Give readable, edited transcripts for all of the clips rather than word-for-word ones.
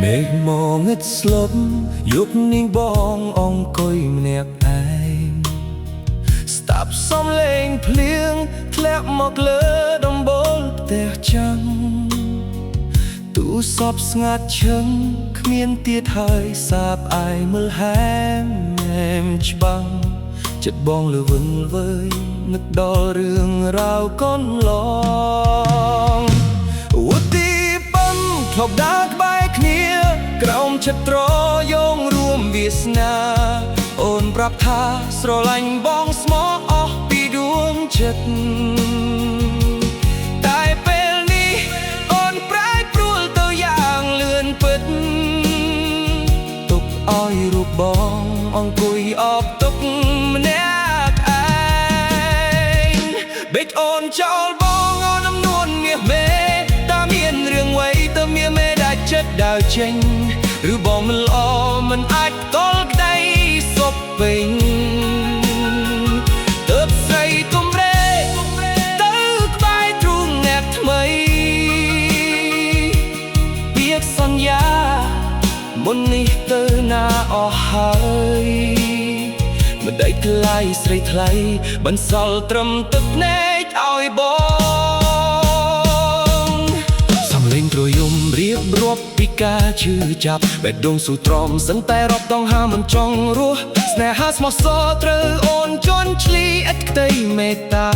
មេឃមកងឹតស្លុបយប់នាងបងអង្គុយម្នាក់ឯងស្ដាប់សំឡេងភ្លៀងធ្លាក់មកលើដំបូលផ្ទះចាំងទូរស័ព្ទស្ងាត់ឈឹងគ្មានទៀតហើយសាបអាយមើលហែមច្បាំងចិត្តបងលវឹងវើយនឹកដល់រឿងរ៉ាវកូនឡងឧទាបំធ្លាប់ដើរក្បែរគ្នាក្រោមឆត្រយោងរួមវាសនាអូនប្រាប់ថាស្រឡាញ់បងស្មោះអស់ពីដួងចិត្តតែពេលនេះអូនប្រែប្រួលទៅយ៉ាងលឿនពិតទុកឲ្យរូបបងអង្គុយអបទុកម្នាក់ឯងបេកអូនចោលបងអូនអំនួនមាសមេតើមានរឿងអ្វីទៅមានមេដែលចិត្តដើរចេញឬបងមិនល្អមិនអាចតល់ក្តីសុបវិញទើបស្រីទំរេទៅក្បែរទ្រូងអ្នកថ្មីពាក្យសន្យាមុននេះទៅណាអស់ហើយមិនដេកថ្លៃស្រីថ្លៃបន្សល់ត្រឹមទឹកភ្នែកឲ្យបងសំឡេងទ្រយំរៀបរាប់ពីការឈឺចាប់បេះដូងស៊ូទ្រាំសិនតែរាប់ដងហាមិនចង់រស់ស្នេហាស្មោះសរត្រូវអូនជន់ឈ្លីឥតក្តីមេត្តា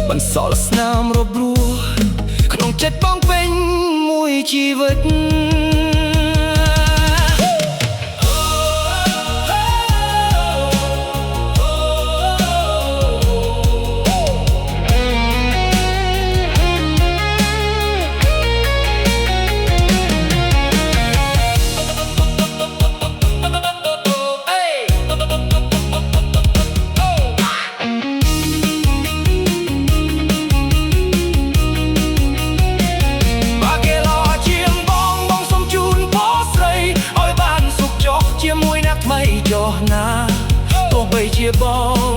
បន្សល់ស្នាមរបួសក្នុងចិត្តបងពេញមួយជីវិតទោះបីជាបង